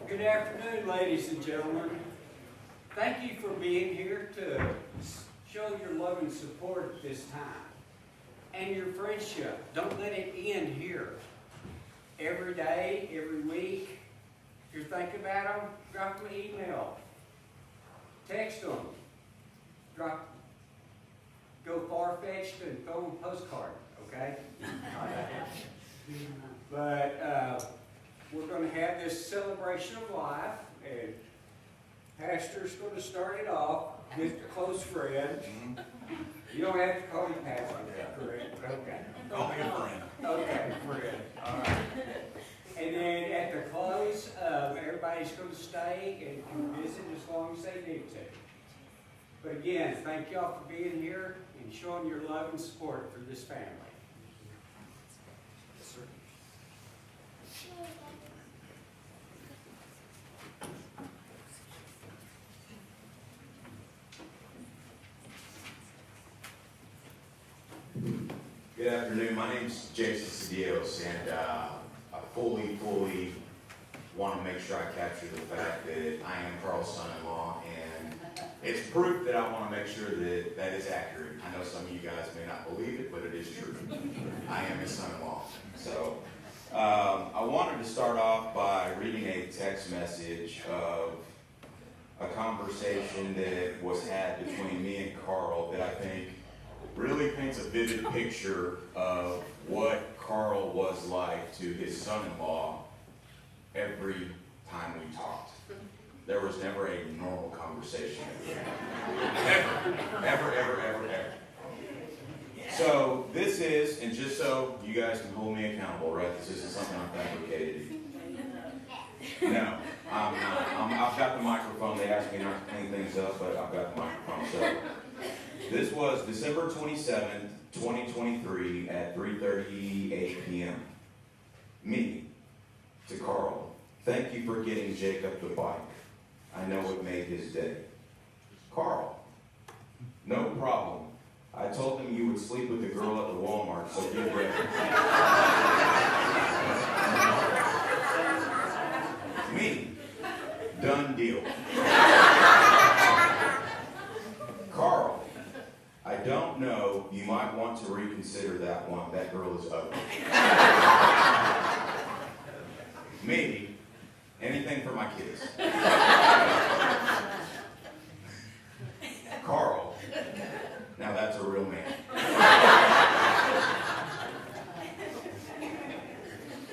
Good afternoon, ladies and gentlemen. Thank you for being here to show your love and support at this time. And your friendship. Don't let it end here. Every day, every week, if you're thinking about them, drop them an email. Text them. Go far-fetched and throw them a postcard, okay? But we're going to have this celebration of life, and Pastor's going to start it off with a close friend. You don't have to call me Pastor, correct? Okay. Call me a friend. Okay, friend. All right. And then at the close, everybody's going to stay and can visit as long as they need to. But again, thank y'all for being here and showing your love and support for this family. Yes, sir. Good afternoon. My name is Jason Cedillos, and I fully want to make sure I capture the fact that I am Carl's son-in-law, and it's proof that I want to make sure that that is accurate. I know some of you guys may not believe it, but it is true. I am his son-in-law. So I wanted to start off by reading a text message of a conversation that was had between me and Carl that I think really paints a vivid picture of what Carl was like to his son-in-law every time we talked. There was never a normal conversation. Ever. So this is, and just so you guys can hold me accountable, right? This isn't something I'm fabricated. No, I'm not. I've got the microphone. They asked me not to clean things up, but I've got the microphone. So this was December 27th, 2023 at 3:38 p.m. Me to Carl. Thank you for getting Jacob the bike. I know it made his day. Carl. No problem. I told him you would sleep with the girl at the Walmart, so get ready. Me. Done deal. Carl. I don't know. You might want to reconsider that one. That girl is ugly. Me. Anything for my kids. Carl. Now that's a real man.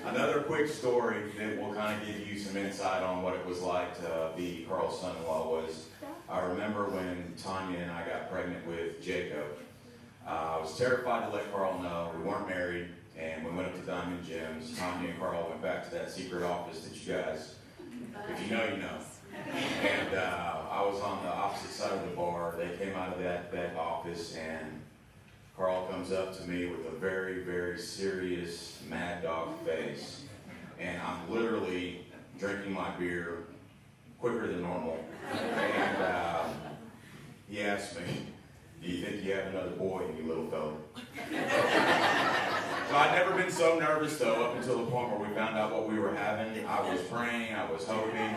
Another quick story that will kind of give you some insight on what it was like to be Carl's son-in-law was, I remember when Tanya and I got pregnant with Jacob, I was terrified to let Carl know. We weren't married, and we went up to Diamond Jim's. Tanya and Carl went back to that secret office that you guys, if you know, you know. And I was on the opposite side of the bar. They came out of that office, and Carl comes up to me with a very, very serious mad dog face. And I'm literally drinking my beer quicker than normal. And he asked me, do you think you have another boy in you, little fella? So I'd never been so nervous, though, up until the point where we found out what we were having. I was praying, I was hoping,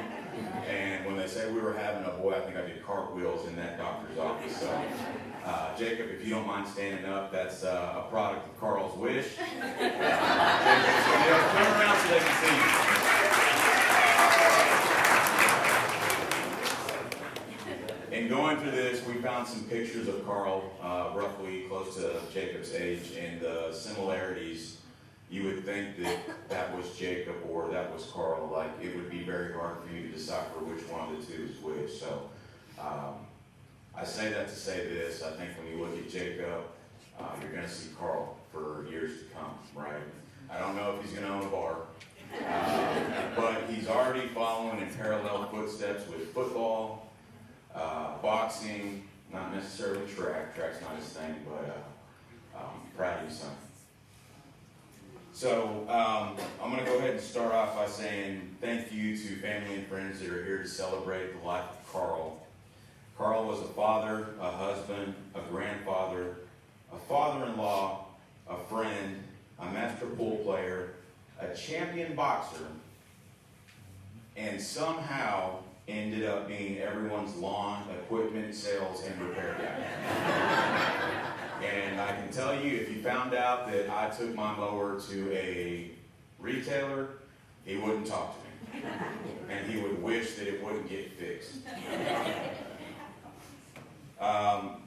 and when they said we were having a boy, I think I did cartwheels in that doctor's office. So, Jacob, if you don't mind standing up, that's a product of Carl's wish. Jacob, come around so they can see you. In going through this, we found some pictures of Carl, roughly close to Jacob's age, and the similarities, you would think that that was Jacob or that was Carl. Like, it would be very hard for you to decipher which one of the two is which. So, I say that to say this. I think when you look at Jacob, you're going to see Carl for years to come, right? I don't know if he's going to own a bar, but he's already following in parallel footsteps with football. Boxing, not necessarily track. Track's not his thing, but proud of you, son. So I'm going to go ahead and start off by saying thank you to family and friends that are here to celebrate the life of Carl. Carl was a father, a husband, a grandfather, a father-in-law, a friend, a master pool player, a champion boxer, and somehow ended up being everyone's lawn equipment sales and repair guy. And I can tell you, if you found out that I took my mower to a retailer, he wouldn't talk to me. And he would wish that it wouldn't get fixed.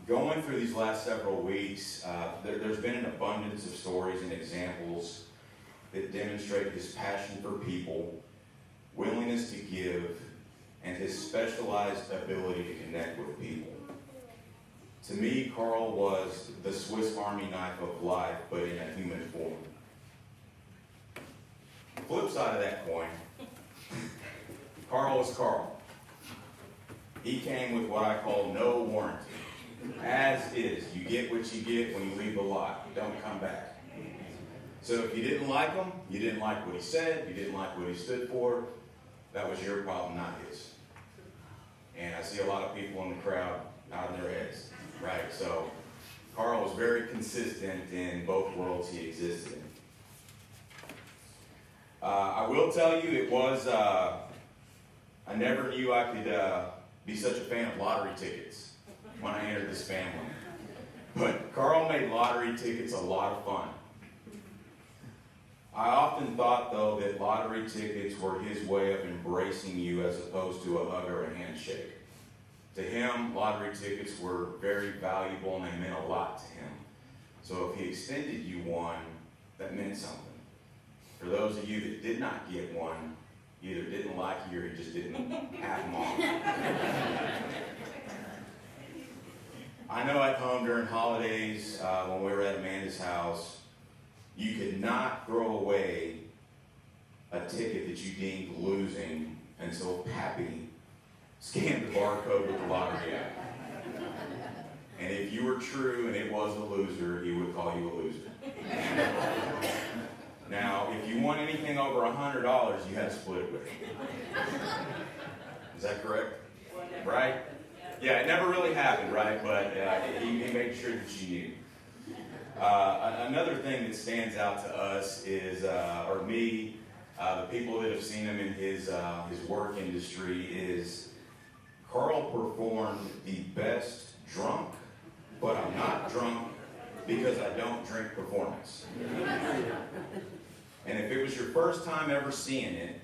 Going through these last several weeks, there's been an abundance of stories and examples that demonstrate his passion for people, willingness to give, and his specialized ability to connect with people. To me, Carl was the Swiss Army knife of life, but in a human form. The flip side of that coin, Carl was Carl. He came with what I call no warranty. As is, you get what you get when you leave the lot. You don't come back. So if you didn't like him, you didn't like what he said, you didn't like what he stood for, that was your problem, not his. And I see a lot of people in the crowd nodding their heads, right? So Carl was very consistent in both worlds he existed in. I will tell you, it was, I never knew I could be such a fan of lottery tickets when I entered this family. But Carl made lottery tickets a lot of fun. I often thought, though, that lottery tickets were his way of embracing you as opposed to a hug or a handshake. To him, lottery tickets were very valuable and they meant a lot to him. So if he extended you one, that meant something. For those of you that did not get one, he either didn't like you or he just didn't have them on. I know at home during holidays, when we were at Amanda's house, you could not throw away a ticket that you deemed losing until Pappy scanned the barcode with the lottery app. And if you were true and it was a loser, he would call you a loser. Now, if you won anything over $100, you had to split it with him. Is that correct? Right? Yeah, it never really happened, right? But he made sure that you knew. Another thing that stands out to us is, or me, the people that have seen him in his work industry, is Carl performed the best drunk, but I'm not drunk because I don't drink performance. And if it was your first time ever seeing it,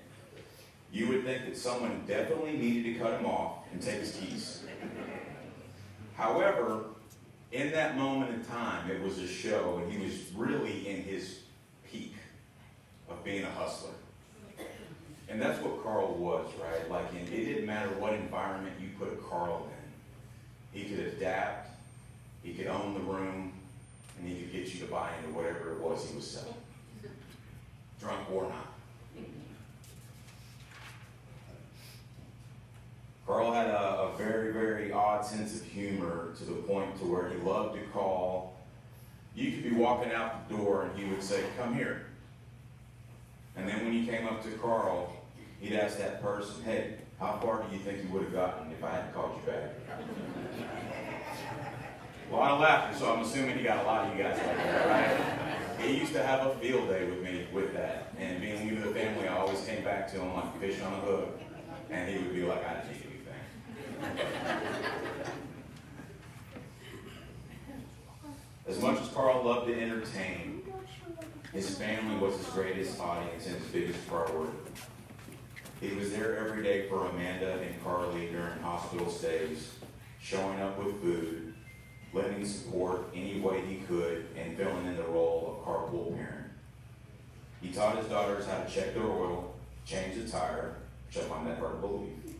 you would think that someone definitely needed to cut him off and take his keys. However, in that moment in time, it was a show, and he was really in his peak of being a hustler. And that's what Carl was, right? Like, it didn't matter what environment you put Carl in. He could adapt, he could own the room, and he could get you to buy into whatever it was he was selling. Drunk or not. Carl had a very, very odd sense of humor to the point to where he loved to call. You could be walking out the door and he would say, "Come here." And then when you came up to Carl, he'd ask that person, "Hey, how far do you think you would have gotten if I hadn't called you back?" A lot of laughter, so I'm assuming he got a lot of you guys like that, right? He used to have a field day with me with that. And being new to the family, I always came back to him like a fish on a hook. And he would be like, "I didn't need anything." As much as Carl loved to entertain, his family was his greatest audience and his biggest priority. He was there every day for Amanda and Carly during hospital stays, showing up with food, lending support any way he could, and filling in the role of carpool parent. He taught his daughters how to check their oil, change the tire, which I find that hard to believe,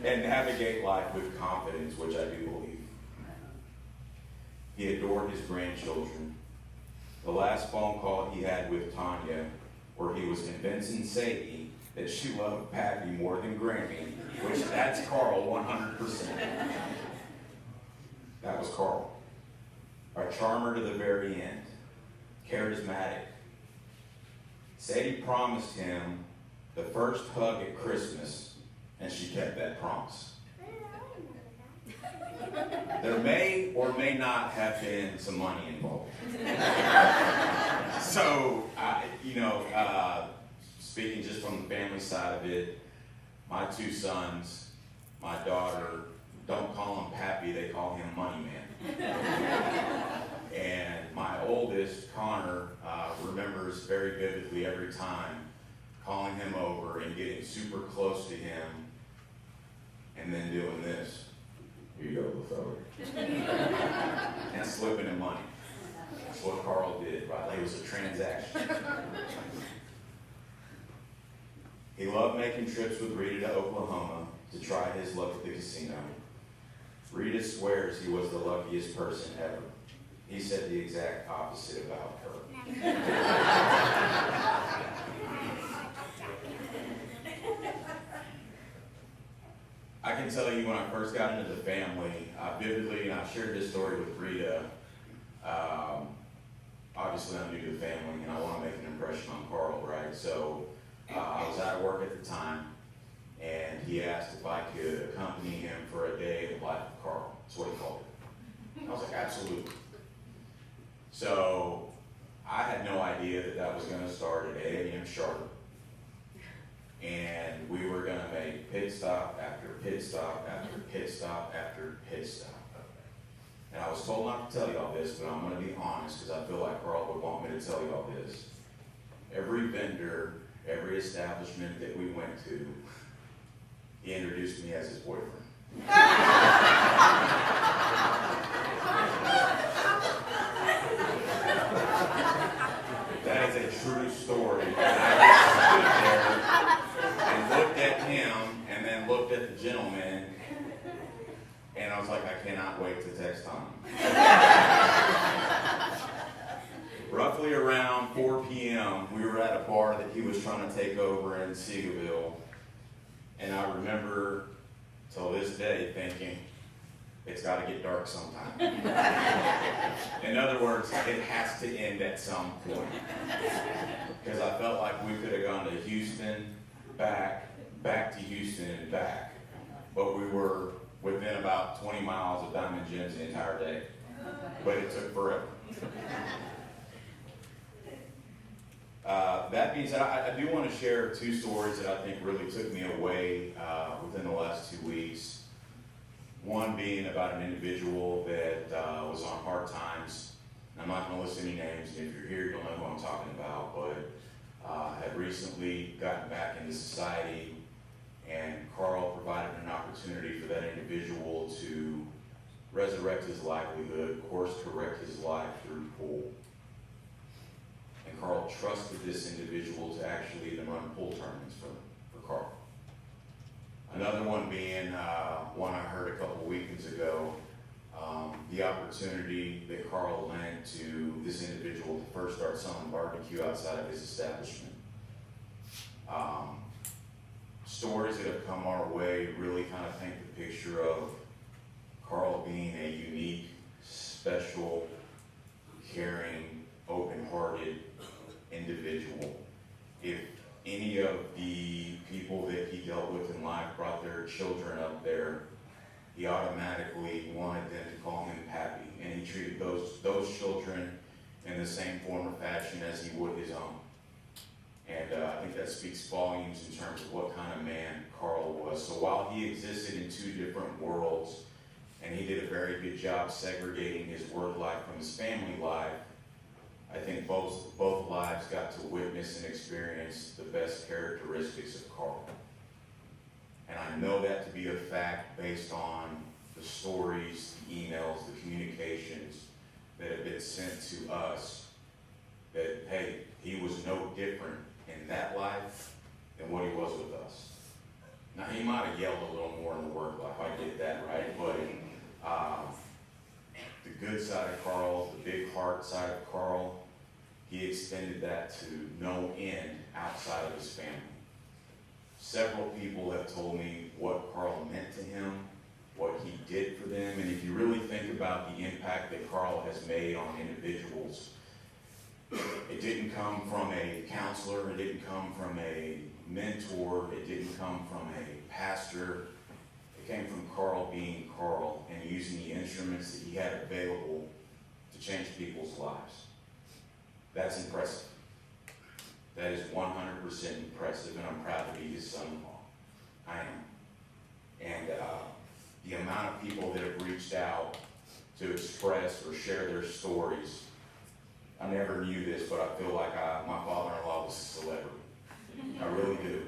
and navigate life with confidence, which I do believe. He adored his grandchildren. The last phone call he had with Tanya, where he was convincing Sadie that she loved Pappy more than Grammy, which that's Carl 100%. That was Carl. A charmer to the very end. Charismatic. Sadie promised him the first hug at Christmas, and she kept that promise. There may or may not have been some money involved. So, speaking just from the family side of it, my two sons, my daughter, don't call him Pappy, they call him Money Man. And my oldest, Connor, remembers very vividly every time calling him over and getting super close to him and then doing this. "Here you go, little fella." And slipping him money. That's what Carl did, right? It was a transaction. He loved making trips with Rita to Oklahoma to try his luck at the casino. Rita swears he was the luckiest person ever. He said the exact opposite about her. I can tell you when I first got into the family, vividly, and I shared this story with Rita. Obviously, I'm new to the family, and I want to make an impression on Carl, right? So I was out of work at the time, and he asked if I could accompany him for a day in the life of Carl. That's what he called it. I was like, absolutely. So I had no idea that that was going to start at 8 a.m. sharp. And we were going to make pit stop after pit pit stop after pit stop. And I was told not to tell y'all this, but I'm going to be honest because I feel like Carl would want me to tell y'all this. Every vendor, every establishment that we went to, he introduced me as his boyfriend. That is a true story. I stood there and looked at him and then looked at the gentleman, and I was like, I cannot wait to text Tom. Roughly around 4 p.m., we were at a bar that he was trying to take over in Seagoville, and I remember till this day thinking, it's got to get dark sometime. In other words, it has to end at some point. Because I felt like we could have gone to Houston, back to Houston, and back. But we were within about 20 miles of Diamond Gems the entire day. But it took forever. That being said, I do want to share 2 stories that I think really took me away within the last 2 weeks. One being about an individual that was on hard times. I'm not going to list any names, and if you're here, you'll know who I'm talking about, but had recently gotten back into society, and Carl provided an opportunity for that individual to resurrect his livelihood, course correct his life through pool. And Carl trusted this individual to actually even run pool tournaments for Carl. Another one being one I heard a couple weekends ago, the opportunity that Carl lent to this individual to first start selling barbecue outside of his establishment. Stories that have come our way really kind of paint the picture of Carl being a unique, special, caring, open-hearted individual. If any of the people that he dealt with in life brought their children up there, he automatically wanted them to call him Pappy, and he treated those children in the same form or fashion as he would his own. And I think that speaks volumes in terms of what kind of man Carl was. So while he existed in 2 different worlds, and he did a very good job segregating his work life from his family life, I think both lives got to witness and experience the best characteristics of Carl. And I know that to be a fact based on the stories, the emails, the communications that have been sent to us, that, hey, he was no different in that life than what he was with us. Now, he might have yelled a little more in the work life, I get that, right? But the good side of Carl, the big heart side of Carl, he extended that to no end outside of his family. Several people have told me what Carl meant to him, what he did for them, and if you really think about the impact that Carl has made on individuals, it didn't come from a counselor, it didn't come from a mentor, it didn't come from a pastor. It came from Carl being Carl and using the instruments that he had available to change people's lives. That's impressive. That is 100% impressive, and I'm proud to be his son-in-law. I am. And the amount of people that have reached out to express or share their stories, I never knew this, but I feel like my father-in-law was a celebrity. I really do.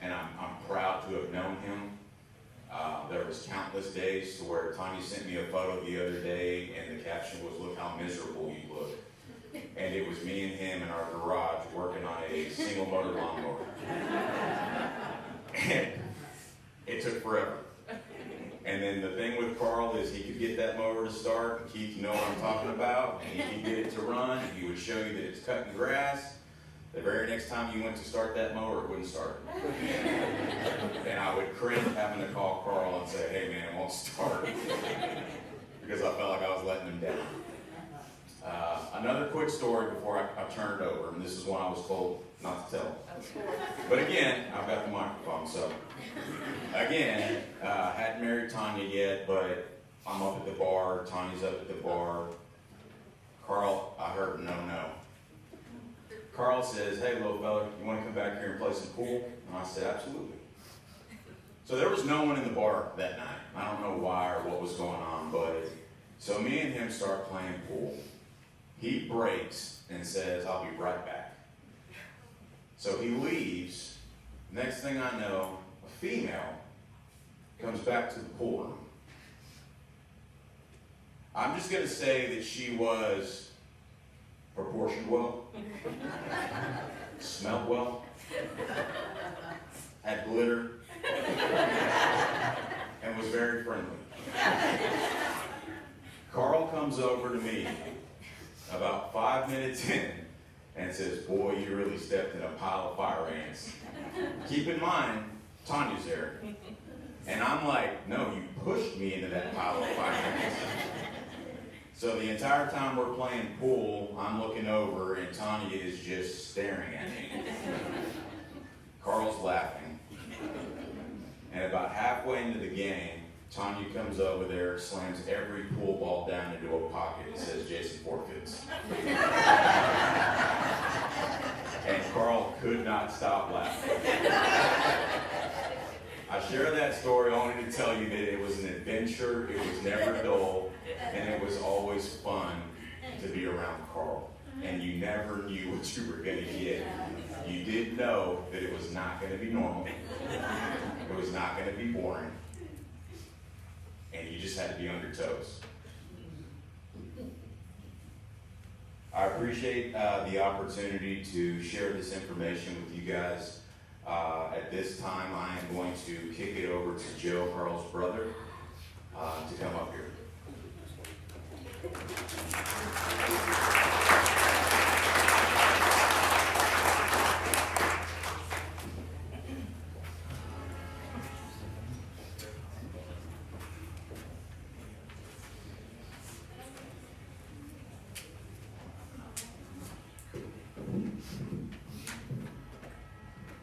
And I'm proud to have known him. There was countless days to where Tanya sent me a photo the other day, and the caption was, "Look how miserable you look." And it was me and him in our garage working on a single motor lawnmower. And it took forever. And then the thing with Carl is he could get that mower to start, and Keith, you know what I'm talking about, and he could get it to run, and he would show you that it's cutting grass. The very next time you went to start that mower, it wouldn't start. And I would cringe having to call Carl and say, "Hey man, it won't start." Because I felt like I was letting him down. Another quick story before I turn it over, and this is one I was told not to tell. But again, I've got the microphone, so. Again, hadn't married Tanya yet, but I'm up at the bar, Tanya's up at the bar. Carl, I heard no. Carl says, "Hey little fella, you want to come back here and play some pool?" And I said, "Absolutely." So there was no one in the bar that night. I don't know why or what was going on, but so me and him start playing pool. He breaks and says, "I'll be right back." So he leaves. Next thing I know, a female comes back to the pool room. I'm just going to say that she was proportioned well, smelled well, had glitter, and was very friendly. Carl comes over to me about 5 minutes in and says, "Boy, you really stepped in a pile of fire ants." Keep in mind, Tanya's there. And I'm like, "No, you pushed me into that pile of fire ants." So the entire time we're playing pool, I'm looking over and Tanya is just staring at me. Carl's laughing. And about halfway into the game, Tanya comes over there, slams every pool ball down into a pocket and says, "Jason forfeits." And Carl could not stop laughing. I share that story only to tell you that it was an adventure, it was never dull, and it was always fun to be around Carl. And you never knew what you were going to get. You did know that it was not going to be normal. It was not going to be boring. And you just had to be on your toes. I appreciate the opportunity to share this information with you guys. At this time, I am going to kick it over to Joe, Carl's brother, to come up here.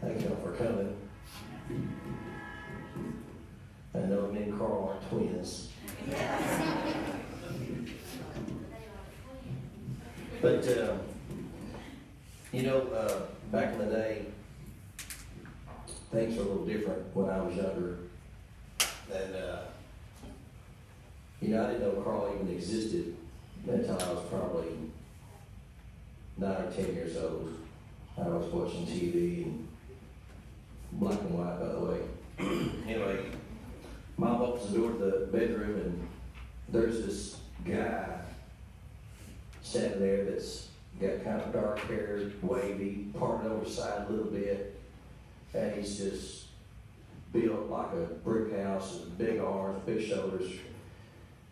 Thank y'all for coming. I know me and Carl are twins. But, back in the day, things were a little different when I was younger. And, I didn't know Carl even existed until I was probably 9 or 10 years old. I was watching TV and black and white, by the way. Anyway, Mom opens the door to the bedroom and there's this guy standing there that's got kind of dark hair, wavy, parted over the side a little bit, and he's just built like a brick house, with big arms, big shoulders.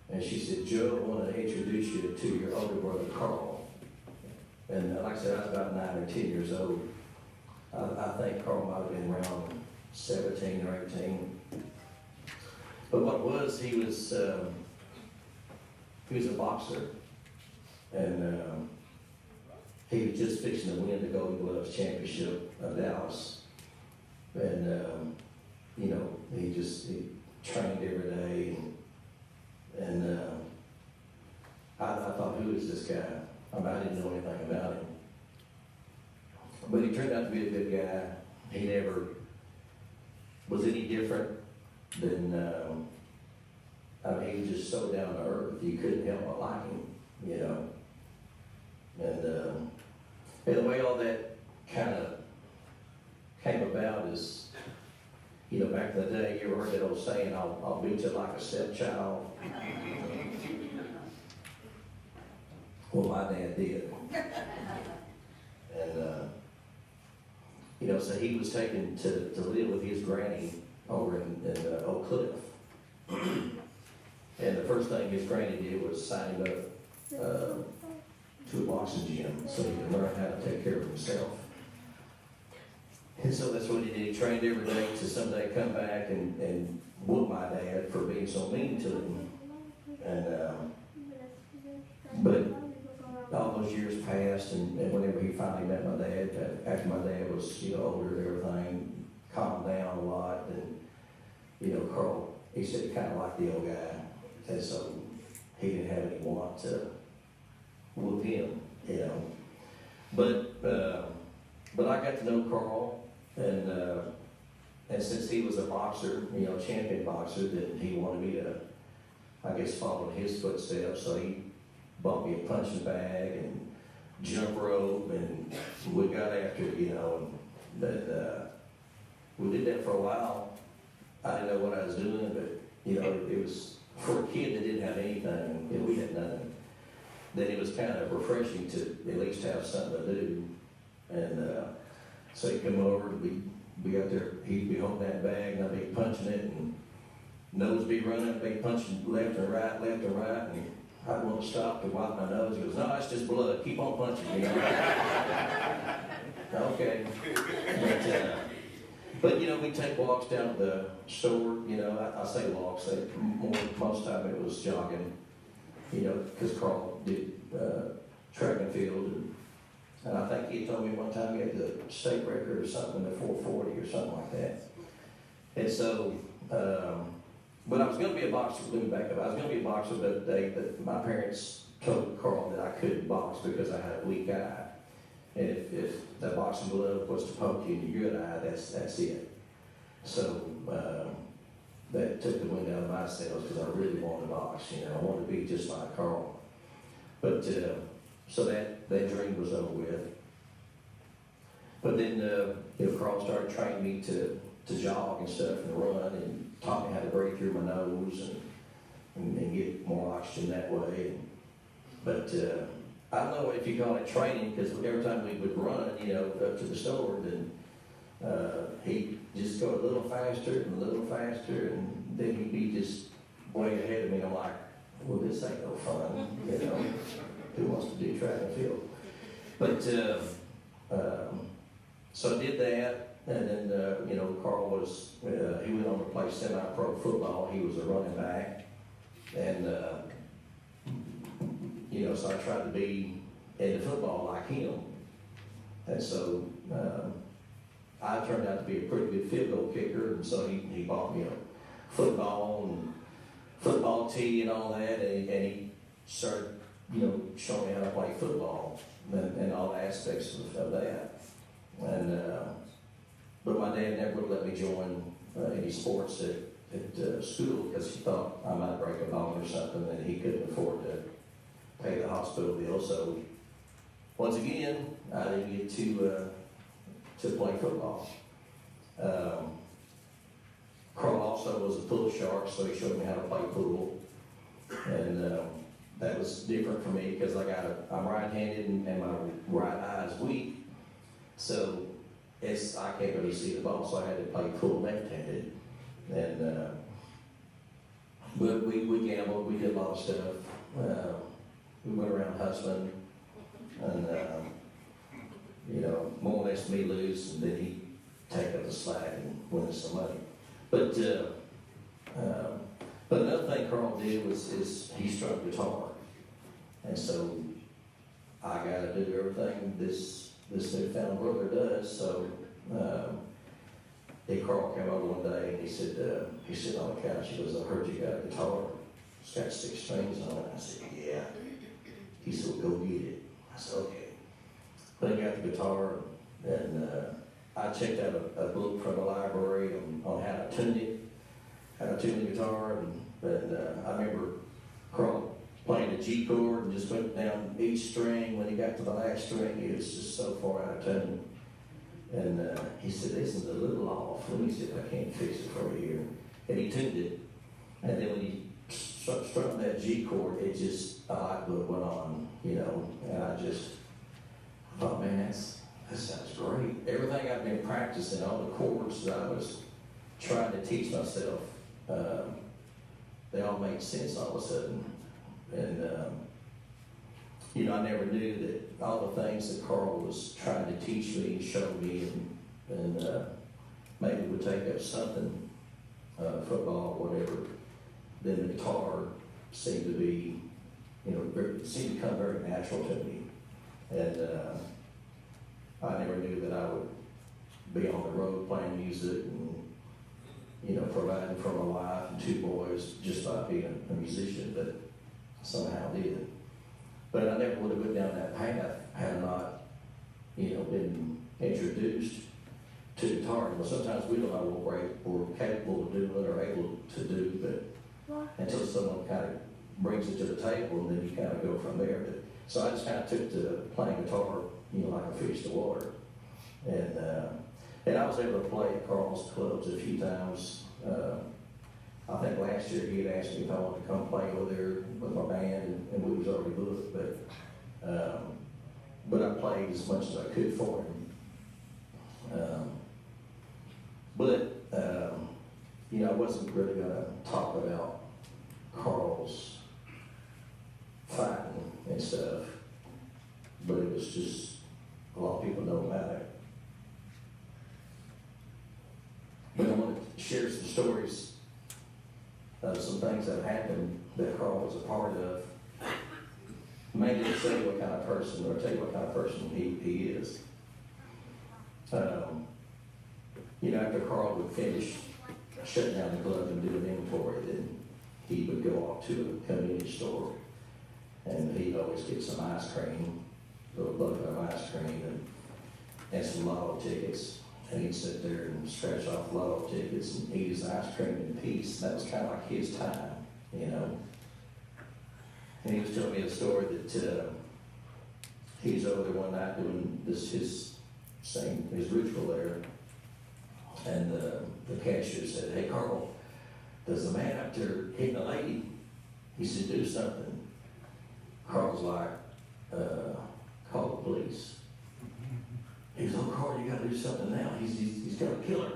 And she said, "Joe, I want to introduce you to your older brother, Carl." And like I said, I was about 9 or 10 years old. I think Carl might have been around 17 or 18. But what it was, he was a boxer. And he was just fixing to win the Golden Gloves Championship of Dallas. And, he trained every day. And I thought, who is this guy? I didn't know anything about him. But he turned out to be a good guy. He never was any different than, he was just so down to earth. You couldn't help but like him, And the way all that kind of came about is, back in the day, you ever heard that old saying, I'll beat you like a stepchild? Well, my dad did. And, so he was taken to live with his granny over in Oak Cliff. And the first thing his granny did was sign him up to a boxing gym so he could learn how to take care of himself. And so that's what he did. He trained every day to someday come back and whoop my dad for being so mean to him. And, but all those years passed, and whenever he finally met my dad, after my dad was, older and everything, calmed down a lot, and, Carl, he said he kind of liked the old guy, and so he didn't have any want to whoop him, But I got to know Carl, and And since he was a boxer, you know, champion boxer, then he wanted me to, I guess, follow in his footsteps. So he bought me a punching bag and jump rope, and we got after it, you know. But we did that for a while. I didn't know what I was doing, but, you know, it was for a kid that didn't have anything, and we had nothing. Then it was kind of refreshing to at least have something to do. And so he'd come over, and we out there, he'd be holding that bag, and I'd be punching it, and nose be running, I'd be punching left and right, and I'd want to stop to wipe my nose. He goes, no, it's just blood, keep on punching me. Okay. But you know, we take walks down to the store, you know, I say walks, most time it was jogging, you know, because Carl did track and field, and I think he told me one time he had the state record or something, the 440 or something like that. And so, but I was going to be a boxer, let me back up, I was going to be a boxer, but my parents told Carl that I couldn't box because I had a weak eye. And if the boxing glove was to poke you in your good eye, that's it. So that took the wind out of my sails because I really wanted to box, you know, I wanted to be just like Carl. But so that dream was over with. But then you know, Carl started training me to jog and stuff and run, and taught me how to breathe through my nose and get more oxygen that way. But I don't know if you call it training, because every time we would run, you know, up to the store, then he'd just go a little faster, and then he'd be just way ahead of me. I'm like, well, this ain't no fun, you know. Who wants to do track and field? But so I did that, and then you know, Carl was he went on to play semi-pro football. He was a running back, and you know, so I tried to be into football like him. And so I turned out to be a pretty good field goal kicker, and so he bought me a football tee and all that, and he started, you know, showing me how to play football and all aspects of that. And but my dad never would let me join any sports at school because he thought I might break a bone or something, and he couldn't afford to pay the hospital bill. So once again, I didn't get to play football. Carl also was a pool shark, so he showed me how to play pool, and that was different for me because I'm right-handed and my right eye is weak, so I can't really see the ball, so I had to play pool left-handed. And we gambled, we did a lot of stuff. We went around hustling, and you know, more or less me lose, and then he take up the slack and win us some money. But another thing Carl did is he strummed guitar, and so I got to do everything this newfound brother does. So Carl came over one day and he said on the couch, he goes, I heard you got a guitar. It's got 6 strings on it. I said, yeah. He said, well, go get it. I said, okay. But I got the guitar, and I checked out a book from the library on how to tune the guitar, and I remember Carl playing the G chord and just went down each string. When he got to the last string, he was just so far out of tune. And he said, this is a little off. Let me see if I can't fix it for you here. And he tuned it. And then when he strummed that G chord, it just, a light bulb went on, you know. And I thought, man, that sounds great. Everything I've been practicing, all the chords that I was trying to teach myself, they all made sense all of a sudden. And, you know, I never knew that all the things that Carl was trying to teach me, show me, and maybe would take up something, football, whatever, then the guitar seemed to be, you know, it seemed to come very natural to me. And I never knew that I would be on the road playing music and, you know, providing for my wife and 2 boys just by being a musician, but somehow did. But I never would have went down that path had I not, you know, been introduced to guitar. Well, sometimes we don't know what we're capable of doing or able to do, but until someone kind of brings it to the table, and then you kind of go from there. But, so I just kind of took to playing guitar, like a fish to water. And I was able to play at Carl's clubs a few times. I think last year he had asked me if I wanted to come play over there with my band, and we was already booked, but I played as much as I could for him. I wasn't really going to talk about Carl's fighting and stuff, but it was just, a lot of people know about it. But I want to share some stories of some things that happened that Carl was a part of. Maybe to tell you what kind of person, or tell you what kind of person he is. After Carl would finish shutting down the club and do an inventory, then he would go off to a convenience store, and he'd always get some ice cream, a little bucket of ice cream, and some lotto tickets. And he'd sit there and scratch off lotto tickets and eat his ice cream in peace. That was kind of like his time, And he was telling me a story that he was over there one night doing his ritual there, and the cashier said, "Hey, Carl, there's a man out there hitting a lady." He said, "Do something." Carl was like, "Call the police." He goes, "Oh, Carl, you got to do something now. He's got to kill her."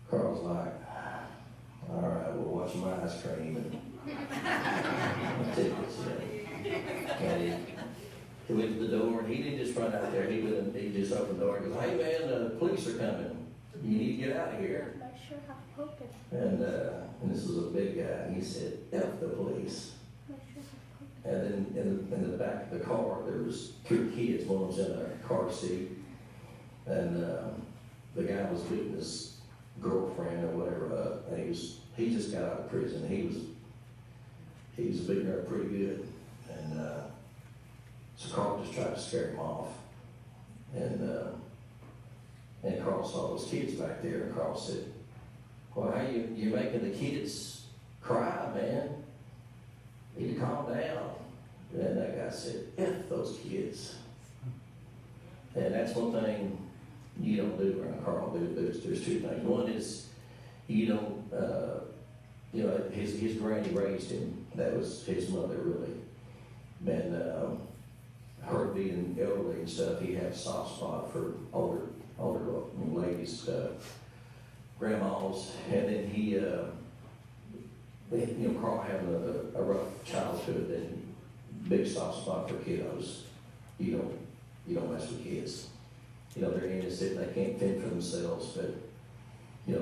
Carl's like, "All right, we'll watch my ice cream and tickets." And he went to the door, and he didn't just run out there. He just opened the door and goes, "Hey, man, the police are coming. You need to get out of here." And this was a big guy, and he said, "F the police." And then in the back of the car, there was 3 kids. One was in a car seat, and the guy was beating his girlfriend or whatever up, and he just got out of prison. He was beating her up pretty good, and so Carl just tried to scare him off, and Carl saw those kids back there, and Carl said, "Well, how you're making the kids cry, man? You need to calm down." And that guy said, "F those kids." And that's one thing you don't do around Carl. There's 2 things. One is you don't, his granny raised him. That was his mother, really. And her being elderly and stuff, he had a soft spot for older ladies, grandmas. And then Carl having a rough childhood and big soft spot for kiddos. You don't mess with kids. They're innocent, they can't fend for themselves, but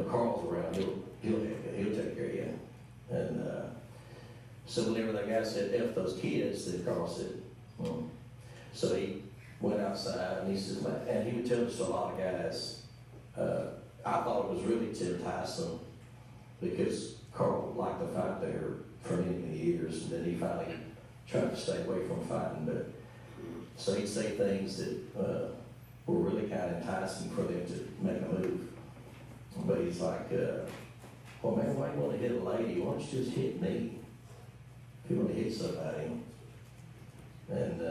Carl's around, he'll take care of you. And so whenever that guy said F those kids, then Carl said, So he went outside, and he said, and he would tell this to a lot of guys. I thought it was really to entice them, because Carl liked to fight there for many years, and then he finally tried to stay away from fighting. But so he'd say things that were really kind of enticing for them to make a move. But he's like, "Well, man, why do you want to hit a lady? Why don't you just hit me? If you want to hit somebody." And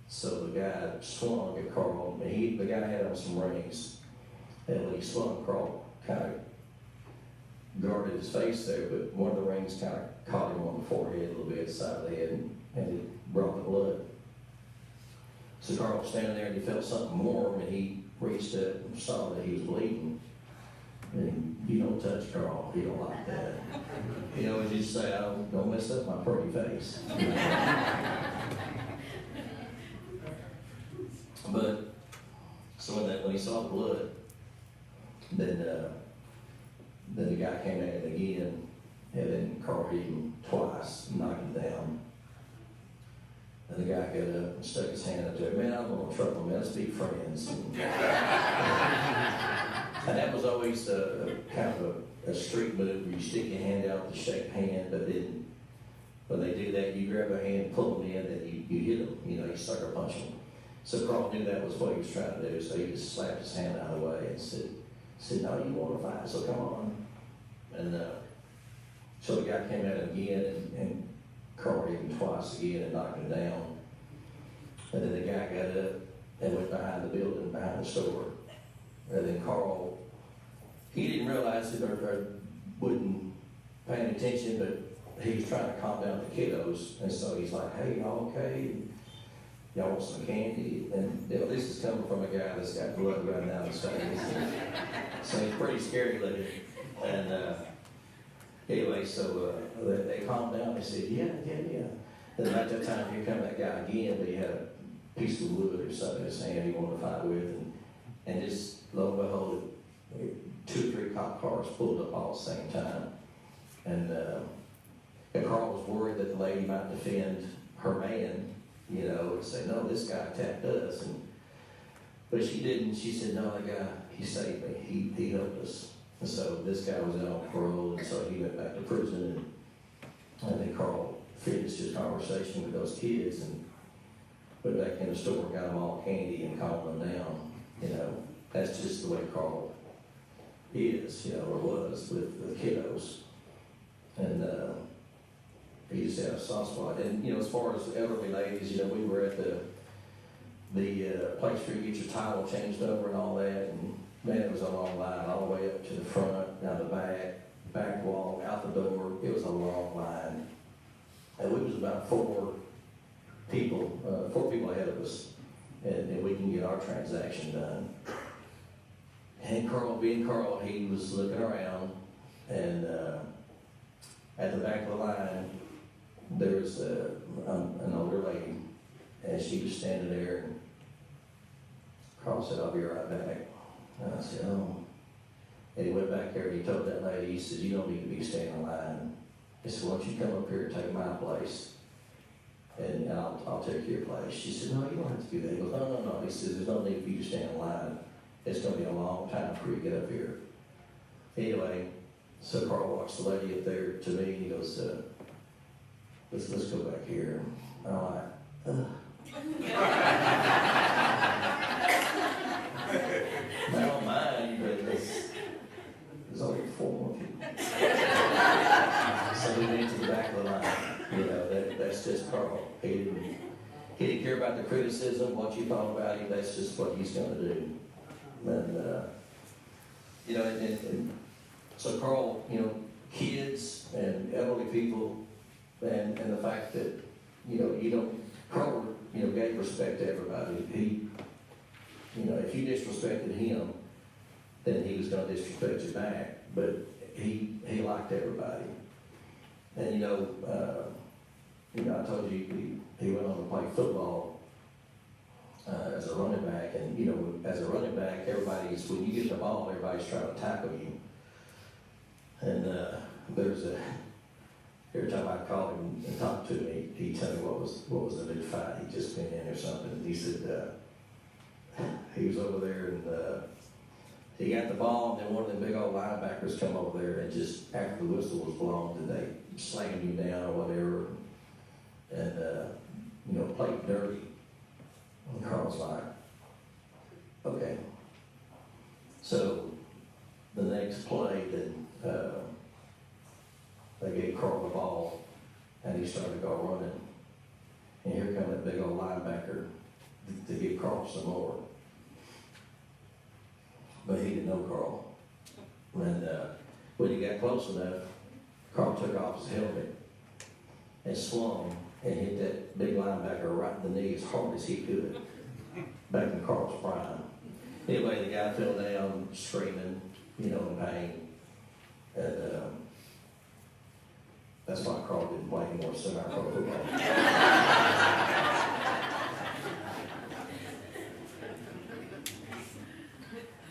so the guy swung at Carl, and the guy had on some rings, and when he swung, Carl kind of guarded his face there, but one of the rings kind of caught him on the forehead a little bit, side of the head, and it brought the blood. So Carl was standing there, and he felt something warm, and he reached up and saw that he was bleeding. And you don't touch Carl, he don't like that. And you say, "Oh, don't mess up my pretty face." But so when he saw the blood, then the guy came at him again, and then Carl hit him twice, knocked him down. And the guy got up and stuck his hand up there. "Man, I don't want trouble, man. Let's be friends." And that was always kind of a street move where you stick your hand out to shake hand, but then when they do that, you grab a hand, pull them in, and you hit them. You sucker punch them. So Carl knew that was what he was trying to do, so he just slapped his hand out of the way and said, no, you want to fight, so come on. And so the guy came at him again, and Carl hit him twice again and knocked him down. And then the guy got up and went behind the building, behind the store. And then Carl, he didn't realize it or wouldn't pay any attention, but he was trying to calm down the kiddos. And so he's like, hey, y'all okay? Y'all want some candy? And you know, this is coming from a guy that's got blood running down his face. So he's pretty scary looking. And anyway, so they calmed down. They said, yeah. And about that time, here come that guy again, but he had a piece of wood or something in his hand he wanted to fight with. And just lo and behold, 2 or 3 cop cars pulled up all at the same time. And Carl was worried that the lady might defend her man, you know, and say, no, this guy attacked us. But she didn't. She said, no, that guy, he saved me. He helped us. And so this guy was out on parole, and so he went back to prison. And then Carl finished his conversation with those kids and went back in the store and got them all candy and calmed them down. You know, that's just the way Carl is, you know, or was with the kiddos. And he just had a soft spot. And, you know, as far as elderly ladies, you know, we were at the place where you get your tile changed over and all that. And, man, it was a long line all the way up to the front, down the back wall, out the door. It was a long line. And we was about 4 people ahead of us. And we can get our transaction done. And Carl, being Carl, he was looking around, and at the back of the line, there was an older lady, and she was standing there, and Carl said, I'll be right back. And I said, oh. And he went back there, and he told that lady, he said, you don't need to be standing in line. He said, why don't you come up here and take my place? And I'll take your place. She said, no, you don't have to do that. He goes, no. He says, there's no need for you to stand in line. It's going to be a long time before you get up here. Anyway, so Carl walks the lady up there to me, and he goes, let's go back here. And I'm like, I don't mind, but there's only 4 more people. So we went to the back of the line. You know, that's just Carl. He didn't care about the criticism, what you thought about him. That's just what he's going to do. And you know, and so Carl, you know, kids and elderly people, and the fact that, you know, Carl, you know, gave respect to everybody. He, you know, if you disrespected him, then he was going to disrespect you back. But he liked everybody. And you know, I told you he went on to play football as a running back, and you know, as a running back, when you get the ball, everybody's trying to tackle you. And every time I called him and talked to him, he'd tell me what was the new fight he'd just been in or something. And he said he was over there, and he got the ball, and then one of the big old linebackers come over there, and just after the whistle was blown, and they slammed him down or whatever, and you know, played dirty. And Carl's like, okay. So the next play, then they gave Carl the ball, and he started to go running. And here come that big old linebacker to give Carl some more. But he didn't know Carl. And when he got close enough, Carl took off his helmet and swung and hit that big linebacker right in the knee as hard as he could, back in Carl's prime. Anyway, the guy fell down screaming, you know, in pain. And that's why Carl didn't play anymore, so I Carl football.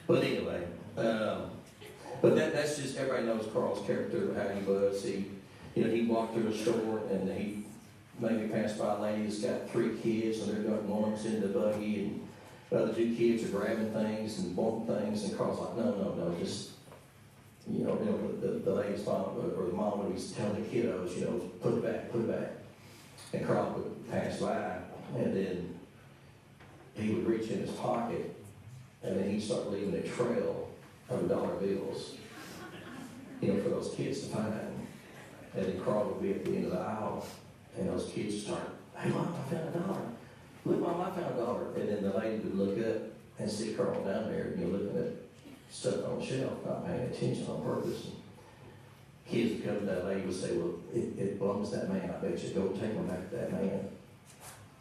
But anyway, but that's just, everybody knows Carl's character, how he was. He'd walk through a store, and he maybe passed by a lady that's got 3 kids, and they're got one in the buggy, and the other 2 kids are grabbing things and wanting things, and Carl's like, no, just, the lady's mom, or the mom would be telling the kiddos, put it back. And Carl would pass by, and then he would reach in his pocket, and then he'd start leaving a trail of dollar bills, you know, for those kids to find. And then Carl would be at the end of the aisle, and those kids would start, "Hey, Mom, I found $1. Look, Mom, I found $1." And then the lady would look up and see Carl down there, you know, looking at stuff on the shelf, not paying attention on purpose. And kids would come to that lady and would say, "Well, it belongs to that man, I bet you. Go take them back to that man."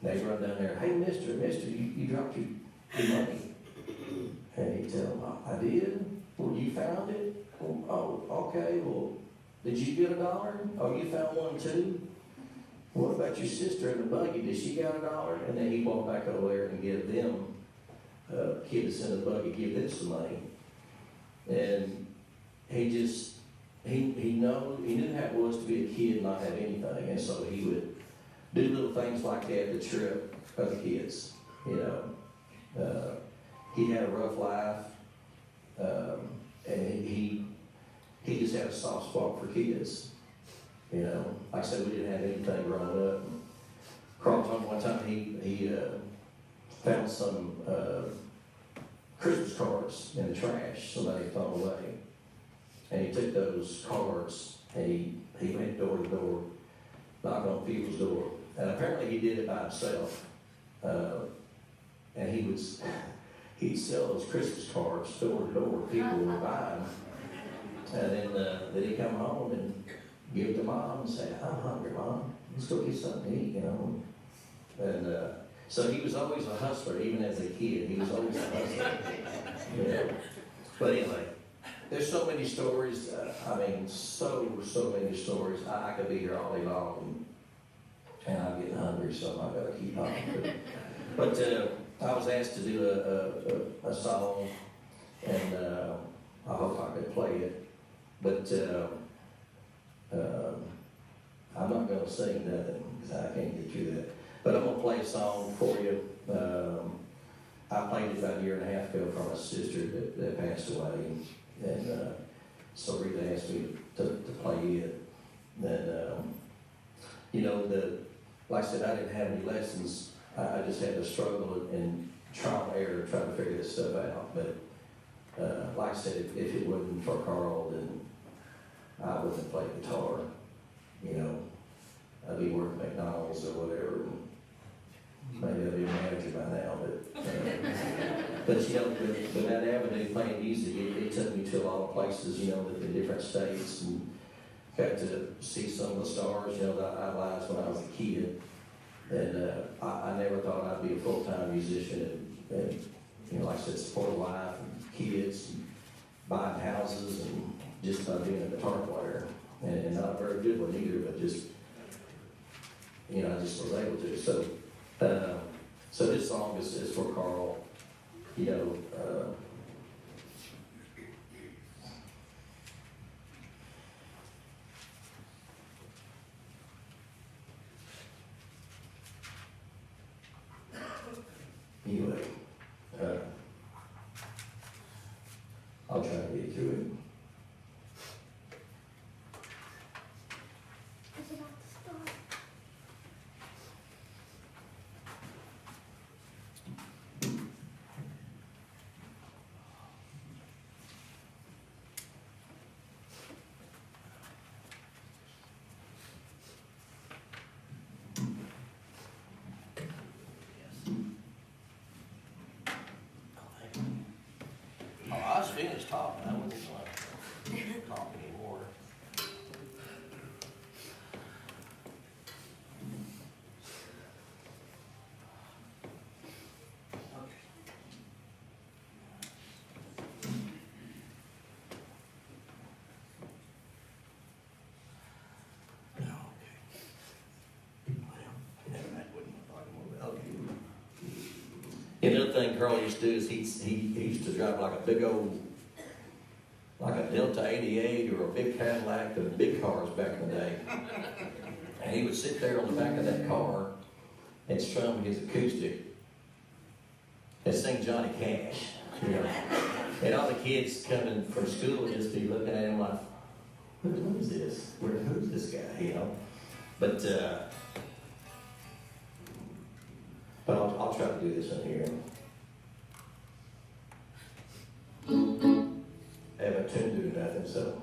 And they'd run down there, "Hey, mister, you dropped your money." And he'd tell them, "I did? Well, you found it? Well, oh, okay, well, did you get $1? Oh, you found one too? What about your sister in the buggy? Did she got $1? And then he'd walk back over there and give them, kids in the buggy, give them some money. And he knew how it was to be a kid and not have anything. And so he would do little things like that to trip other kids, you know. He had a rough life, and he just had a soft spot for kids. You know, like I said, we didn't have anything growing up. Carl told me one time he found some Christmas cards in the trash somebody had thrown away. And he took those cards and he went door to door, knocking on people's door. And apparently he did it by himself. And he'd sell those Christmas cards door to door. People were buying them. And then he'd come home and give it to Mom and say, "I'm hungry, Mom. Let's go get something to eat," you know. And so he was always a hustler, even as a kid. He was always a hustler. You know. But anyway, there's so many stories. I mean, so many stories. I could be here all day long, and I'm getting hungry, so I'm not going to keep on. But I was asked to do a song, and I hope I could play it. But I'm not going to sing nothing because I can't get through that. But I'm going to play a song for you. I played it about a year and a half ago for my sister that passed away. And so Rita asked me to play it. And, you know, like I said, I didn't have any lessons. I just had to struggle and trial and error trying to figure this stuff out. But like I said, if it wasn't for Carl, then I wouldn't have played guitar. You know, I'd be working at McDonald's or whatever. Maybe I'd be a manager by now, but you know, but that avenue playing music, it took me to a lot of places, you know, in different states, and got to see some of the stars, you know, that I idolized when I was a kid. And I never thought I'd be a full-time musician and you know, like I said, support a wife and kids, and buying houses, and just by being a guitar player. And not a very good one either, but just, you know, I just was able to. So this song is for Carl, you know. Anyway, I'll try to get through it. I was finished talking. I wasn't going to talk anymore. Another thing Carl used to do is he used to drive like a big old, like a Delta 88 or a big Cadillac, the big cars back in the day. And he would sit there on the back of that car and strum his acoustic and sing Johnny Cash, you know. And all the kids coming from school would just be looking at him like, who is this? Who's this guy, you know? But I'll I'll try to do this one here. I haven't tuned to nothing, so.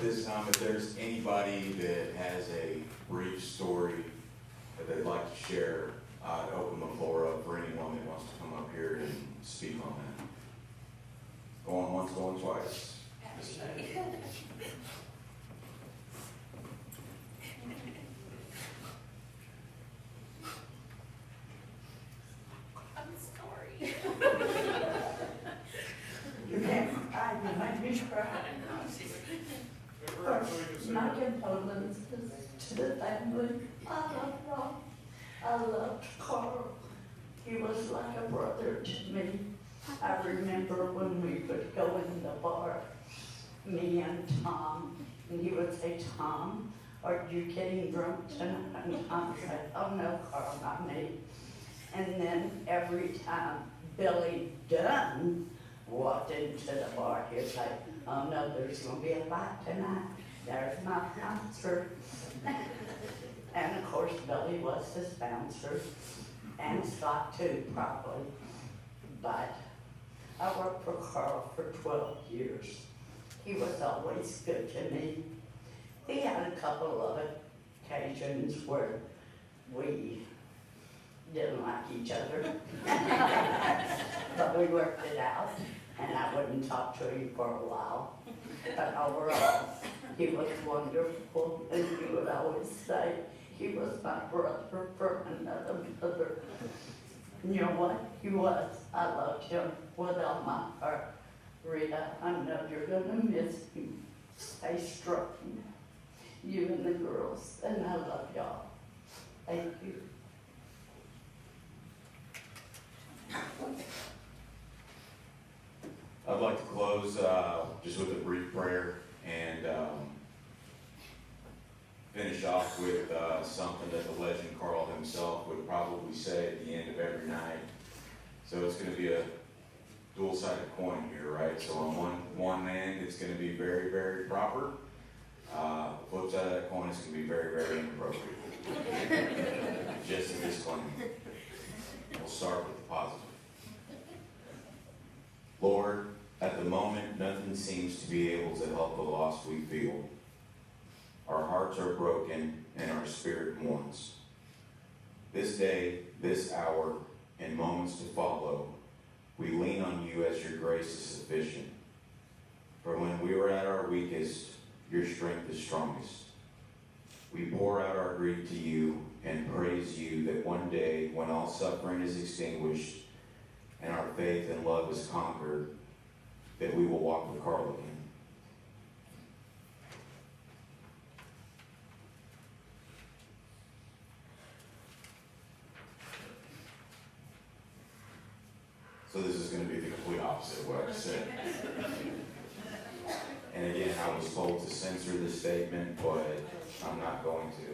this time, if there's anybody that has a brief story that they'd like to share, I'd open the floor up for anyone that wants to come up here and speak on that. Going once, going twice. I'm sorry. You can't cry, you make me cry. First, my condolences to the family. I love Rob. I loved Carl. He was like a brother to me. I remember when we would go in the bar, me and Tom, and he would say, Tom, are you getting drunk tonight? And Tom said, oh no, Carl, not me. And then every time Billy Dunn walked into the bar, he'd say, oh no, there's gonna be a fight tonight. There's my bouncer. And of course, Billy was his bouncer, and Scott too, probably. But I worked for Carl for 12 years. He was always good to me. He had a couple of occasions where we didn't like each other. But we worked it out, and I wouldn't talk to him for a while. But overall, he was wonderful, and he would always say he was my brother from another mother. You know what? He was. I loved him with all my heart. Rita, I know you're gonna miss him. Stay strong. You and the girls, and I love y'all. Thank you. I'd like to close just with a brief prayer and finish off with something that the legend Carl himself would probably say at the end of every night. So it's going to be a dual-sided coin here, right? So on one end, it's going to be very, very proper. The flip side of that coin is going to be very, very inappropriate. Just a disclaimer. We'll start with the positive. Lord, at the moment, nothing seems to be able to help the loss we feel. Our hearts are broken and our spirit mourns. This day, this hour, and moments to follow, we lean on you as your grace is sufficient. For when we are at our weakest, your strength is strongest. We pour out our grief to you and praise you that one day, when all suffering is extinguished and our faith and love is conquered, that we will walk with Carl again. So this is going to be the complete opposite of what I said. And again, I was told to censor this statement, but I'm not going to.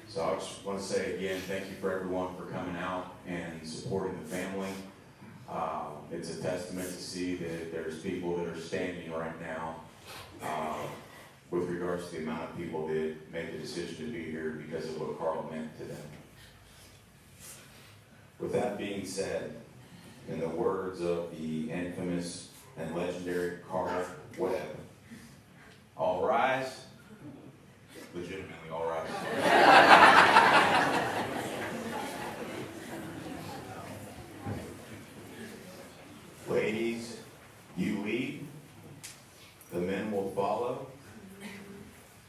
So I just want to say again, thank you for everyone for coming out and supporting the family. It's a testament to see that there's people that are standing right now with regards to the amount of people that made the decision to be here because of what Carl meant to them. With that being said, in the words of the infamous and legendary Carl Webb, all rise. Legitimately, all rise. Ladies, you lead, the men will follow,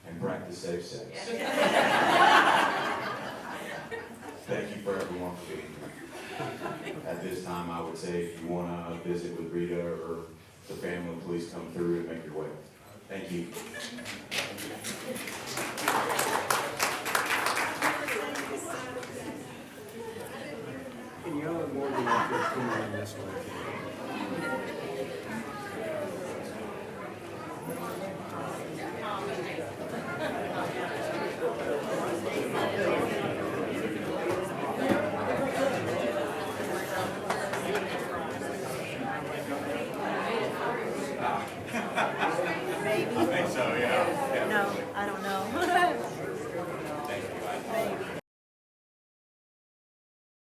and practice safe sex. Thank you for everyone for being here. At this time, I would say if you want to visit with Rita or the family, please come through and make your way. Thank you.